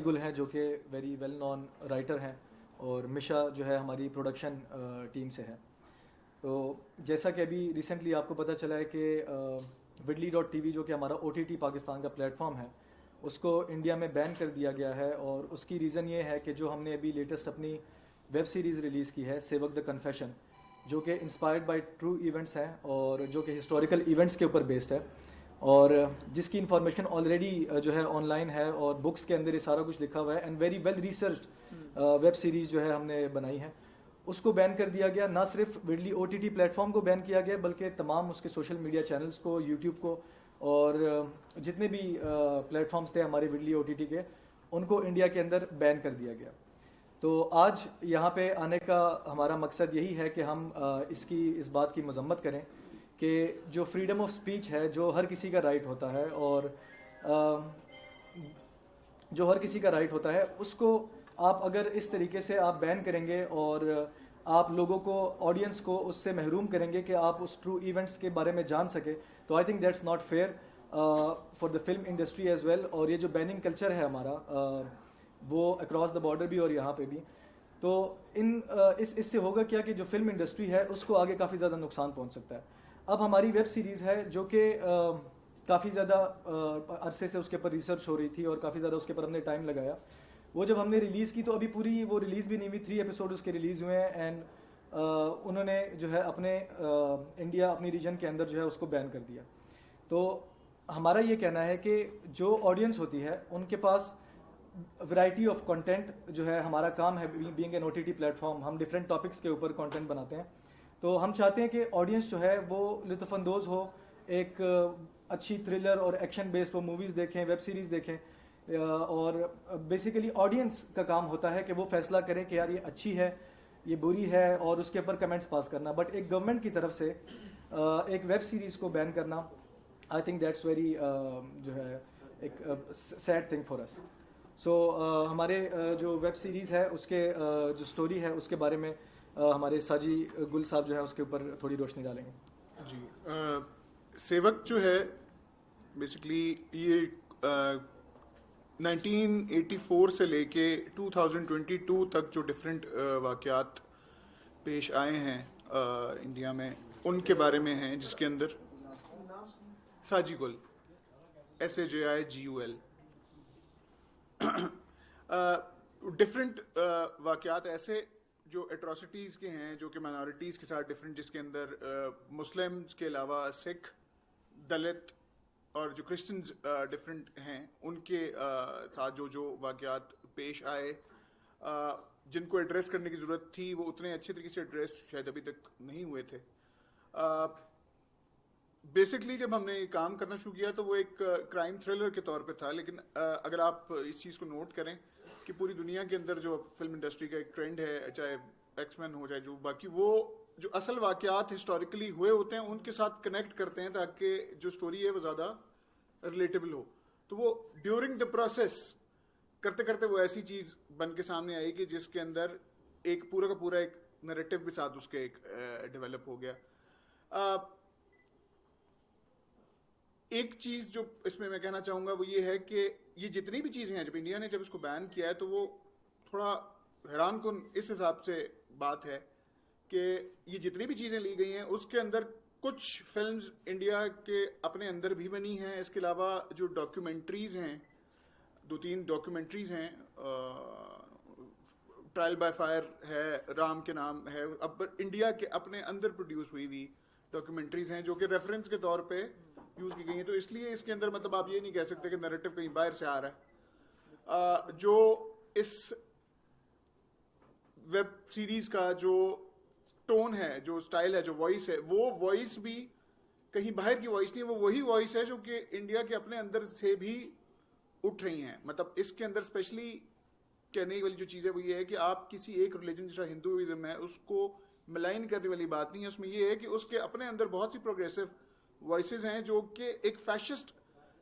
گل ہیں جو کہ ویری ویل نون رائٹر ہیں, اور مشا جو ہے ہماری پروڈکشن ٹیم سے ہے. تو جیسا کہ ابھی ریسنٹلی آپ کو پتہ چلا ہے کہ Vidly.tv جو کہ ہمارا OTT پاکستان کا پلیٹ فارم ہے, اس کو انڈیا میں بین کر دیا گیا ہے, اور اس کی ریزن یہ ہے کہ جو ہم نے ابھی لیٹسٹ اپنی ویب سیریز ریلیز کی ہے سیوک دا کنفیشن, جو کہ انسپائرڈ بائی ٹرو ایونٹس ہیں اور جو کہ ہسٹوریکل ایونٹس کے اوپر بیسڈ ہے, اور جس کی انفارمیشن آلریڈی جو ہے آن لائن ہے, اور بکس کے اندر یہ سارا کچھ لکھا ہوا ہے, and very well researched web series جو ہے ہم نے بنائی ہے. اس کو بین کر دیا گیا, نہ صرف وڈلی OTT پلیٹ فارم کو بین کیا گیا بلکہ تمام اس کے سوشل میڈیا چینلز کو, یوٹیوب کو, اور جتنے بھی پلیٹ فارمز تھے ہمارے وڈلی OTT کے, ان کو انڈیا کے اندر بین کر دیا گیا. تو آج یہاں پہ آنے کا ہمارا مقصد یہی ہے کہ ہم اس بات کی مذمت کریں کہ جو فریڈم آف سپیچ ہے, جو ہر کسی کا رائٹ ہوتا ہے, اور جو ہر کسی کا رائٹ ہوتا ہے, اس کو آپ اگر اس طریقے سے آپ بین کریں گے اور آپ لوگوں کو, آڈینس کو اس سے محروم کریں گے کہ آپ اس ٹرو ایونٹس کے بارے میں جان سکیں, تو I think that's not fair for the film industry as well. اور یہ جو بیننگ کلچر ہے ہمارا, وہ اکراس دا بارڈر بھی اور یہاں پہ بھی, تو اس سے ہوگا کیا کہ جو فلم انڈسٹری ہے اس کو آگے کافی زیادہ نقصان پہنچ سکتا ہے. اب ہماری ویب سیریز ہے جو کہ کافی زیادہ عرصے سے اس کے اوپر ریسرچ ہو رہی تھی اور کافی زیادہ اس کے اوپر ہم نے ٹائم لگایا. وہ جب ہم نے ریلیز کی تو ابھی پوری وہ ریلیز بھی نہیں ہوئی, 3 ایپیسوڈ اس کے ریلیز ہوئے ہیں, اینڈ انہوں نے جو ہے اپنے انڈیا, اپنی ریجن کے اندر جو ہے اس کو بین کر دیا. تو ہمارا یہ کہنا ہے کہ جو آڈینس ہوتی ہے ان کے پاس ورائٹی آف کنٹینٹ جو ہے, ہمارا کام ہے being an OTT plate form, ہم ڈفرینٹ ٹاپکس کے اوپر کنٹینٹ بناتے ہیں, تو ہم چاہتے ہیں کہ آڈینس جو ہے وہ لطف اندوز ہو, ایک اچھی تھرلر اور ایکشن بیسڈ وہ موویز دیکھیں, ویب سیریز دیکھیں, اور بیسیکلی آڈینس کا کام ہوتا ہے کہ وہ فیصلہ کریں کہ یار یہ اچھی ہے, یہ بری ہے, اور اس کے اوپر کمنٹس پاس کرنا. بٹ ایک گورنمنٹ کی طرف سے ایک ویب سیریز کو بین کرنا, آئی تھنک دیٹس ویری جو ہے ایک سیڈ تھنگ فار اس. سو ہمارے جو ویب سیریز ہے اس کے جو سٹوری ہے اس کے بارے میں ہمارے ساجی گل صاحب جو ہے اس کے اوپر تھوڑی روشنی ڈالیں گے. جی, سیوک جو ہے بیسکلی یہ 1984 سے لے کے 2022 تک جو ڈفرینٹ واقعات پیش آئے ہیں انڈیا میں, ان کے بارے میں ہیں, جس کے اندر ساجی گل SAJIGUL ڈفرینٹ واقعات ایسے جو ایٹراسٹیز کے ہیں, جو کہ مائنورٹیز کے ساتھ ڈفرینٹ, جس کے اندر مسلمس کے علاوہ سکھ, دلت اور جو کرسچنز ڈفرینٹ ہیں, ان کے ساتھ جو واقعات پیش آئے, جن کو ایڈریس کرنے کی ضرورت تھی, وہ اتنے اچھے طریقے سے ایڈریس شاید ابھی تک نہیں ہوئے تھے. بیسکلی جب ہم نے کام کرنا شروع کیا تو وہ ایک کرائم تھرلر کے طور پہ تھا, لیکن اگر آپ اس چیز کو نوٹ کریں کہ پوری دنیا کے اندر جو فلم انڈسٹری کا ایک ٹرینڈ ہے, چاہے ایکس مین ہو چاہے جو باقی, وہ جو اصل واقعات ہسٹوریکلی ہوئے ہوتے ہیں ان کے ساتھ کنیکٹ کرتے ہیں تاکہ جو سٹوری ہے وہ زیادہ ریلیٹیبل ہو. تو وہ ڈیورنگ دا پروسیس کرتے کرتے وہ ایسی چیز بن کے سامنے آئی کہ جس کے اندر ایک پورا کا پورا ایک نیریٹو بھی ساتھ اس کے ایک ڈیولپ ہو گیا. ایک چیز جو اس میں کہنا چاہوں گا وہ یہ ہے کہ یہ جتنی بھی چیزیں ہیں, جب انڈیا نے جب اس کو بین کیا ہے تو وہ تھوڑا حیران کن اس حساب سے بات ہے کہ یہ جتنی بھی چیزیں لی گئی ہیں اس کے اندر کچھ فلمز انڈیا کے اپنے اندر بھی بنی ہیں. اس کے علاوہ جو ڈاکیومنٹریز ہیں, 2-3 ڈاکیومنٹریز ہیں, ٹرائل بائی فائر ہے, رام کے نام ہے, اب انڈیا کے اپنے اندر پروڈیوس ہوئی ہوئی ڈاکیومنٹریز ہیں جو کہ ریفرنس کے طور پہ یوز کی گئی ہیں. تو اس لیے اس کے اندر مطلب آپ یہ نہیں کہہ سکتے کہ نیریٹو کہیں باہر سے آ رہا ہے. جو اس ویب سیریز کا جو ٹون ہے, جو سٹائل ہے, جو وائس ہے, وہ وائس بھی کہیں باہر کی وائس نہیں, وہ وہی وائس ہے جو کہ انڈیا کے اپنے اندر سے بھی اٹھ رہی ہیں. مطلب اس کے اندر اسپیشلی کہنے والی جو چیز ہے وہ یہ ہے کہ آپ کسی ایک ریلیجن جیسا ہندوازم ہے اس کو ملائن کرنے والی بات نہیں ہے. اس میں یہ ہے کہ اس کے اپنے اندر بہت سی پروگریسو وائسز ہیں جو کہ ایک فیشسٹ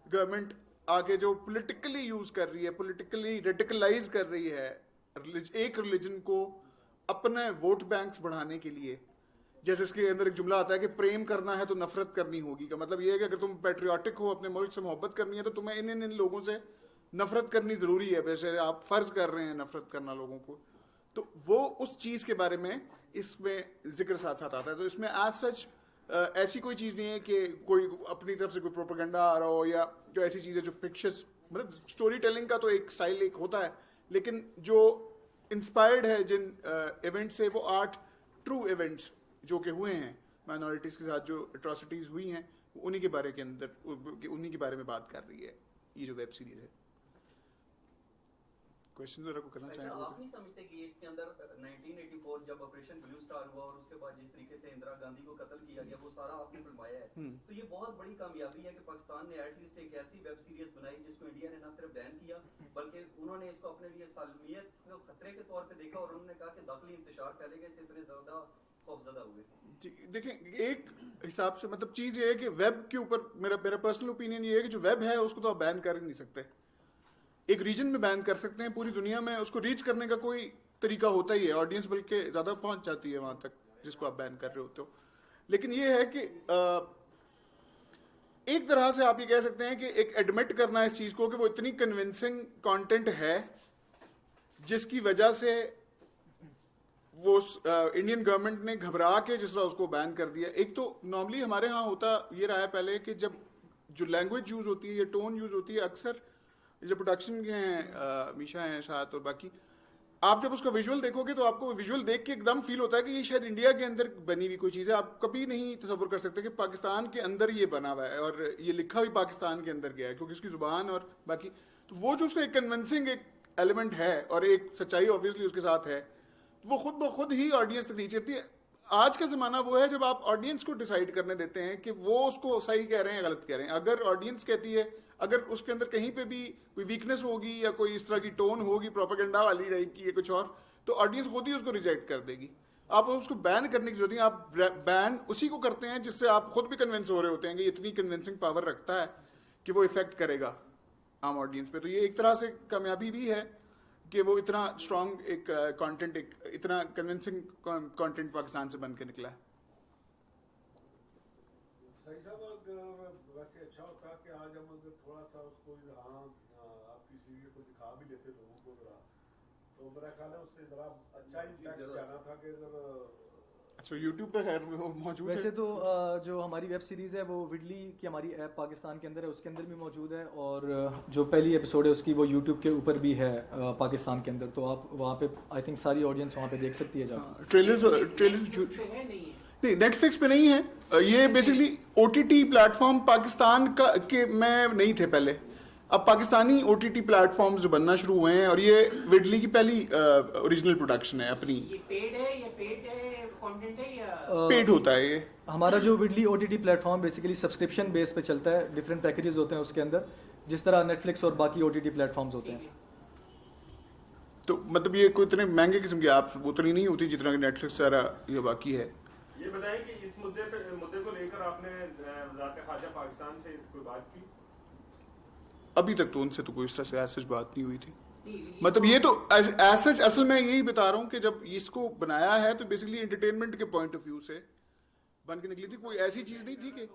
گورنمنٹ آگے جو پولیٹیکلی یوز کر رہی ہے, پولیٹیکلی ریڈیکلائز کر رہی ہے ایک ریلیجن کو اپنے ووٹ بینکس بڑھانے کے لیے. جیسے اس کے اندر ایک جملہ آتا ہے کہ پریم کرنا ہے تو نفرت کرنی ہوگی, کا مطلب یہ ہے کہ اگر تم پیٹریوٹک ہو, اپنے ملک سے محبت کرنی ہے تو تمہیں ان لوگوں سے نفرت کرنی ضروری ہے، ویسے آپ فرض کر رہے ہیں نفرت کرنا لوگوں کو، تو وہ اس چیز کے بارے میں اس میں ذکر ساتھ ساتھ آتا ہے. تو اس میں ایز سچ ایسی کوئی چیز نہیں ہے کہ کوئی اپنی طرف سے کوئی پروپیگنڈا آ رہا ہو یا جو ایسی چیز ہے جو فکشس، مطلب اسٹوری ٹیلنگ کا تو ایک اسٹائل ایک ہوتا ہے، لیکن جو انسپائرڈ ہے جن ایونٹ سے، وہ 8 ٹرو ایونٹس جو کہ ہوئے ہیں مائنورٹیز کے ساتھ، جو اٹراسٹیز ہوئی ہیں، انہی کے بارے کے اندر انہی کے بارے میں بات کر رہی ہے یہ جو ویب سیریز ہے. کوشچن ذرا کو کرنا چاہیں گے. آپ نہیں سمجھتے کہ اس کے اندر 1984 جب آپریشن بلیو سٹار ہوا اور اس کے بعد جس طریقے سے اندرا گاندھی کو قتل کیا گیا وہ سارا آپ نے فلمایا ہے، تو یہ بہت بڑی کامیابی ہے کہ پاکستان نے ایٹ لیسٹ ایک ایسی ویب سیریز بنائی جس کو انڈیا نے نہ صرف بین کیا بلکہ انہوں نے اس کو اپنے لیے سالمیت کو خطرے کے طور پہ دیکھا اور انہوں نے کہا کہ داخلی انتشار پھیلے گا، اس سے اتنے زیادہ خوفزدہ ہوئے. جی دیکھیں، ایک حساب سے مطلب چیز یہ ہے کہ ویب کے اوپر میرا پرسنل اوپینین یہ ہے کہ جو ویب ہے اس کو تو آپ بین کر ہی نہیں سکتے. ایک ریجن میں بین کر سکتے ہیں، پوری دنیا میں اس کو ریچ کرنے کا کوئی طریقہ ہوتا ہی ہے، آڈینس بلکہ زیادہ پہنچ جاتی ہے وہاں تک جس کو آپ بین کر رہے ہوتے ہو. لیکن یہ ہے کہ ایک طرح سے آپ یہ کہہ سکتے ہیں کہ ایک ایڈمٹ کرنا اس چیز کو کہ وہ اتنی کنونسنگ کانٹینٹ ہے جس کی وجہ سے وہ انڈین گورنمنٹ نے گھبرا کے جس طرح اس کو بین کر دیا. ایک تو نارملی ہمارے ہاں ہوتا یہ رہا ہے پہلے کہ جب جو لینگویج یوز ہوتی ہے یا ٹون یوز ہوتی ہے، اکثر جو پروڈکشن کے ہیں میشا ہیں ساتھ اور باقی، آپ جب اس کا ویژول دیکھو گے تو آپ کو ویژول دیکھ کے ایک دم فیل ہوتا ہے کہ یہ شاید انڈیا کے اندر بنی ہوئی کوئی چیز ہے. آپ کبھی نہیں تصور کر سکتے کہ پاکستان کے اندر یہ بنا ہوا ہے اور یہ لکھا بھی پاکستان کے اندر گیا ہے، کیونکہ اس کی زبان اور باقی. تو وہ جو اس کا ایک کنونسنگ ایک ایلیمنٹ ہے اور ایک سچائی آبویسلی اس کے ساتھ ہے، وہ خود بخود ہی آڈینس تک ریچ کرتی ہے. آج کا زمانہ وہ ہے جب آپ آڈینس کو ڈیسائیڈ کرنے دیتے ہیں کہ وہ اس کو صحیح کہہ رہے ہیں یا غلط کہہ رہے ہیں. اگر آڈینس کہتی ہے، اگر اس کے اندر کہیں پہ بھی کوئی ویکنس ہوگی یا کوئی اس طرح کی ٹون ہوگی پروپیگنڈا والی ٹائپ کی یا کچھ اور، تو آڈینس خود ہی اس کو ریجیکٹ کر دے گی. آپ اس کو بین کرنے کی ضرورت نہیں، آپ بین اسی کو کرتے ہیں جس سے آپ خود بھی کنونس ہو رہے ہوتے ہیں کہ اتنی کنونسنگ پاور رکھتا ہے کہ وہ افیکٹ کرے گا عام آڈینس پہ. تو یہ ایک طرح سے کامیابی بھی ہے کہ وہ اتنا اسٹرانگ ایک کانٹینٹ، ایک اتنا کنونسنگ کانٹینٹ پاکستان سے بن کے نکلا ہے. صحیح صاحب، ویسے اچھا ہوتا کہ آج ہم اگر تھوڑا سا اس کو آپ کی سیریز کو دکھا بھی لیتے لوگوں کو ذرا، تو میرا خیال ہے اس سے ذرا اچھا امپیکٹ جانا تھا کہ اگر اچھا یوٹیوب پہ خیر موجود ہے. ویسے تو جو ہماری ویب سیریز ہے وہ وڈلی کی ہماری ایپ پاکستان کے اندر ہے، اس کے اندر بھی موجود ہے، اور جو پہلی ایپیسوڈ ہے اس کی وہ یوٹیوب کے اوپر بھی ہے پاکستان کے اندر. تو آپ وہاں پہ آئی تھنک ساری آڈینس وہاں پہ دیکھ سکتی ہے. ٹریلر نہیں نیٹ فلکس پہ نہیں ہے، یہ basically O T T platform Pakistan کا کے میں نہیں تھے پہلے. اب Pakistani O T T platforms جو بننا شروع ہوئے ہیں اور یہ وڈلی کی پہلی اوریجنل پروڈکشن ہے اپنی. پیڈ ہوتا ہے یہ ہمارا جو وڈلی O T T platform basically subscription base پہ چلتا ہے، ڈفرینٹ پیکیجز ہوتے ہیں اس کے اندر، جس طرح نیٹ فلکس اور باقی O T T platforms ہوتے ہیں. تو مطلب یہ کوئی اتنے مہنگے قسم کی آپ اتنی نہیں ہوتی جتنا کہ نیٹ فلکس سارا یہ باقی ہے. یہ بتائیں کہ اس مدعے کو لے کر آپ نے وزارت خارجہ پاکستان سے کوئی بات کی؟ ابھی تک تو ان سے تو کوئی اس طرح سے ایسا بات نہیں ہوئی تھی. مطلب یہ تو ایسا اصل میں یہی بتا رہا ہوں کہ جب اس کو بنایا ہے تو بیسکلی انٹرٹینمنٹ کے پوائنٹ آف ویو سے بن کے نکلی تھی، کوئی ایسی چیز نہیں تھی کہ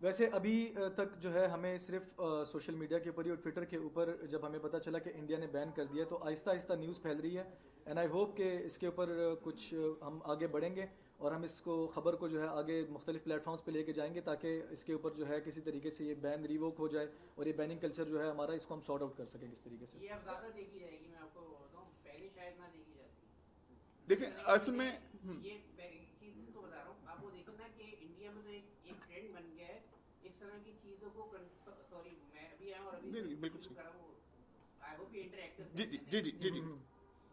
ویسے ابھی تک جو ہے ہمیں صرف سوشل میڈیا کے اوپر ہی اور ٹویٹر کے اوپر جب ہمیں پتہ چلا کہ انڈیا نے بین کر دیا تو آہستہ آہستہ نیوز پھیل رہی ہے. اینڈ آئی ہوپ کہ اس کے اوپر کچھ ہم آگے بڑھیں گے اور ہم اس کو خبر کو جو ہے آگے مختلف پلیٹ فارمز پہ لے کے جائیں گے تاکہ اس کے اوپر جو ہے کسی طریقے سے یہ بین ریووک ہو جائے اور یہ بیننگ کلچر جو ہے ہمارا اس کو ہم سارٹ آؤٹ کر سکیں کس طریقے سے. یہ اب زیادہ دیکھی جائے گی، میں آپ کو بتاؤں پہلے شاید نہ دیکھی جاتی. دیکھیں اصل میں یہ چیز کو بتا رہا ہوں، آپ وہ دیکھیں نا کہ انڈیا میں تو ایک ٹرینڈ بن گیا ہے اس طرح کی چیزوں کو. سوری میں ابھی آیا اور ابھی بالکل صحیح. آئی ہوپ یہ انٹریکٹیو. جی جی جی جی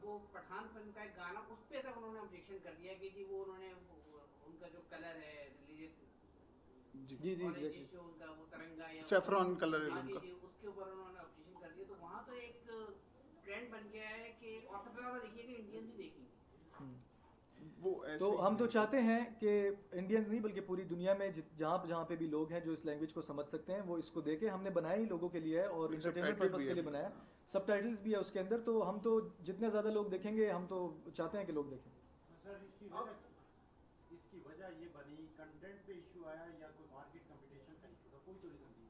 وہ پٹھان فلم کا ایک گانا اس پہ تک انہوں نے آبجیکشن کر دیا کہ جی وہ انہوں نے ان کا جو کلر ہے ریلیجیس جی جی جی جو ان کا وہ ترنگا یا سیفرون کلر ہے ان کا، اس کے اوپر انہوں نے آبجیکشن کر دیا. تو وہاں تو ایک ٹرینڈ بن گیا ہے کہ اور سب سے زیادہ دیکھیے کہ انڈین بھی دیکھیں. تو ہم تو چاہتے ہیں کہ انڈینز نہیں بلکہ پوری دنیا میں جہاں پہ بھی لوگ ہیں جو اس لینگویج کو سمجھ سکتے ہیں وہ اس کو دیکھیں. ہم نے بنایا ہی لوگوں کے لیے ہے اور انٹرٹینمنٹ پرپز کے لیے بنایا. سب ٹائٹلز بھی ہے اس کے اندر، تو ہم تو جتنے زیادہ لوگ دیکھیں گے ہم تو چاہتے ہیں کہ لوگ دیکھیں. اس کی وجہ یہ بنی کنٹینٹ پہ ایشو آیا یا کوئی مارکیٹ کمپٹیشن کا ایشو تھا؟ کوئی تو ریزن نہیں.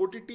OTT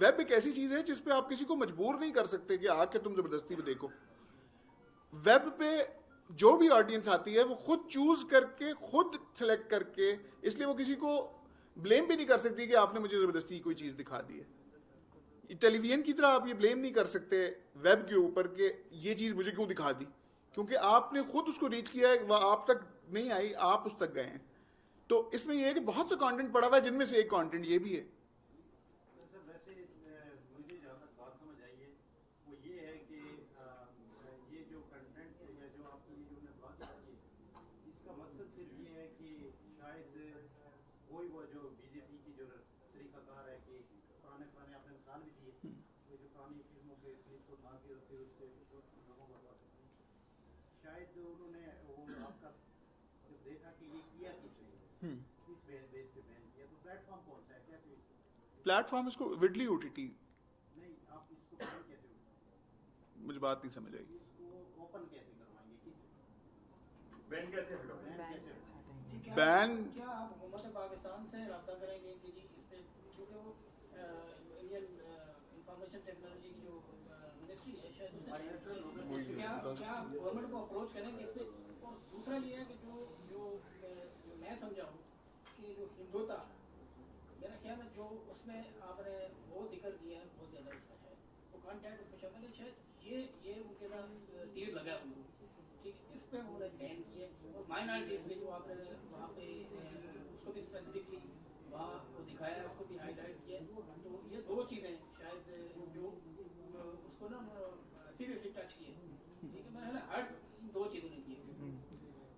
ویب ایک ایسی چیز ہے جس پہ آپ کسی کو مجبور نہیں کر سکتے کہ آ کے تم زبردستی پہ دیکھو. ویب پہ جو بھی آڈینس آتی ہے وہ خود چوز کر کے خود سلیکٹ کر کے, اس لیے وہ کسی کو بلیم بھی نہیں کر سکتی کہ آپ نے مجھے زبردستی کوئی چیز دکھا دی ہے. ٹیلی ویژن کی طرح آپ یہ بلیم نہیں کر سکتے ویب کے اوپر کہ یہ چیز مجھے کیوں دکھا دی, کیونکہ آپ نے خود اس کو ریچ کیا ہے, وہ آپ تک نہیں آئی, آپ اس تک گئے ہیں. تو اس میں یہ ہے کہ بہت سا کانٹینٹ پڑا ہوا ہے جن میں سے ایک کانٹینٹ یہ بھی ہے. ویسے مجھے جہاں تک بات سمجھ آئی ہے وہ یہ ہے کہ یہ جو کنٹینٹ یا جو آپ کی جو نے بات کی اس کا مقصد صرف یہ ہے کہ شاید کوئی وہ جو بی جے پی کی جو طریقہ کار ہے کہ پرانے آپ نے مثال بھی دی ہے, وہ جو پرانی فلموں کے کلپ کو لا کے پھر اس کے لوگوں کو بات کرتے ہیں, شاید انہوں نے وہ آپ کا جب دیکھا کہ یہ کیا کس نے, کس بیس پہ بین کیا, تو پلیٹ فارم کون سا ہے, کیسے پلیٹ فارم اس کو وڈلی او ٹی ٹی, نہیں آپ اس کو بین کیسے ہو, مجھے بات نہیں سمجھ آئی. اس کو اوپن کیسے کروائیں گے, بین کیسے ہٹاؤں بین کیسے بین کیا آپ حکومت پاکستان سے رابطہ کریں گے کہ جی اس پہ, کیونکہ وہ انڈین انفارمیشن ٹیکنالوجی کی جو منسٹری ہے شاید کیا گورنمنٹ کو اپروچ کریں گے اس پہ. اور دوسرا یہ ہے کہ جو میں سمجھا ہوں کہ جو ہندوتا میرا خیال ہے جو اس میں آپ نے وہ ذکر کیا ہے بہت زیادہ اس کا شاید وہ کانٹینٹ مشکل ہے, شاید یہ ان کے ساتھ تیر لگا ہے ان کو, ٹھیک ہے, اس پہ انہوں نے بین کیا. اور مائنارٹیز پہ جو آپ نے وہاں پہ اس کو بھی اسپیسیفکلی وہاں کو دکھایا ہے, اس کو بھی ہائی لائٹ کیا ہے. تو یہ دو چیزیں شاید جو اس کو نا سیریسلی ٹچ کیے, ٹھیک ہے, میں نے ہر دو چیزیں نے کی.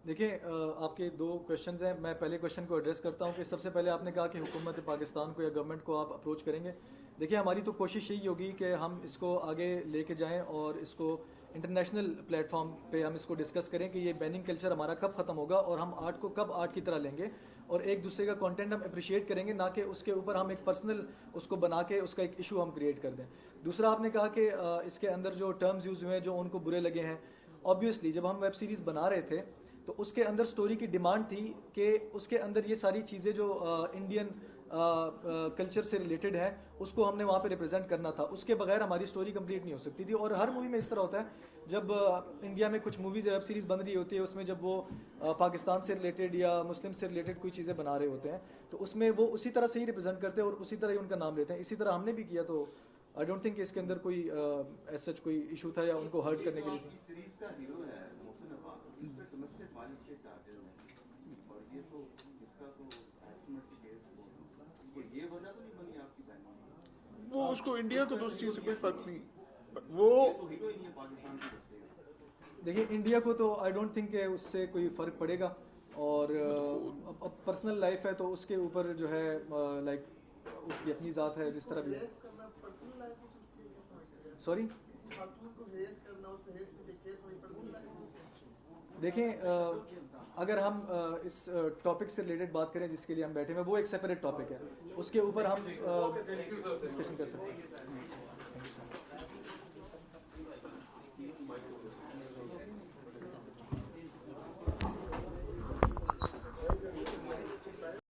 دیکھیں آپ کے دو کویشچنز ہیں, میں پہلے کویشچن کو ایڈریس کرتا ہوں کہ سب سے پہلے آپ نے کہا کہ حکومت پاکستان کو یا گورنمنٹ کو آپ اپروچ کریں گے. دیکھیں ہماری تو کوشش یہی ہوگی کہ ہم اس کو آگے لے کے جائیں اور اس کو انٹرنیشنل پلیٹ فارم پہ ہم اس کو ڈسکس کریں کہ یہ بیننگ کلچر ہمارا کب ختم ہوگا اور ہم آرٹ کو کب آرٹ کی طرح لیں گے اور ایک دوسرے کا کانٹینٹ ہم اپریشیٹ کریں گے, نہ کہ اس کے اوپر ہم ایک پرسنل اس کو بنا کے اس کا ایک ایشو ہم کریٹ کر دیں. دوسرا آپ نے کہا کہ اس کے اندر جو ٹرمز یوز ہوئے ہیں جو ان کو برے لگے ہیں, آبویسلی جب ہم ویب سیریز بنا رہے تھے تو اس کے اندر سٹوری کی ڈیمانڈ تھی کہ اس کے اندر یہ ساری چیزیں جو انڈین کلچر سے ریلیٹڈ ہے اس کو ہم نے وہاں پہ ریپرزینٹ کرنا تھا, اس کے بغیر ہماری سٹوری کمپلیٹ نہیں ہو سکتی تھی. اور ہر مووی میں اس طرح ہوتا ہے, جب انڈیا میں کچھ موویز ویب سیریز بن رہی ہوتی ہے اس میں جب وہ پاکستان سے ریلیٹڈ یا مسلم سے ریلیٹڈ کوئی چیزیں بنا رہے ہوتے ہیں تو اس میں وہ اسی طرح سے ہی ریپرزینٹ کرتے ہیں اور اسی طرح ہی ان کا نام لیتے ہیں. اسی طرح ہم نے بھی کیا, تو آئی ڈونٹ تھنک کہ اس کے اندر کوئی ایز سچ کوئی ایشو تھا یا ان کو ہرٹ کرنے کے لیے. سیریز کا ہیرو ہے محسن عباس, اس پہ ڈومیسٹک وائلنس کے چارجز ہیں اور یہ تو اس کا تو ایکسیڈنٹ کیس کو یہ وجہ تو نہیں بنی آپ کی بہن, وہ اس کو انڈیا کو دوسری چیز سے کوئی فرق نہیں, وہ تو ہیرو ہی نہیں ہے پاکستان کی بچے. دیکھیں انڈیا کو تو آئی ڈونٹ تھنک کہ اس سے کوئی فرق پڑے گا, اور اب پرسنل لائف ہے تو اس کے اوپر جو ہے لائک اس کی اپنی ذات ہے جس طرح بھی. سوری دیکھیں اگر ہم اس ٹاپک سے ریلیٹڈ بات کریں جس کے لیے ہم بیٹھے ہیں وہ ایک سیپریٹ ٹاپک ہے, اس کے اوپر ہم ڈسکشن کر سکتے ہیں.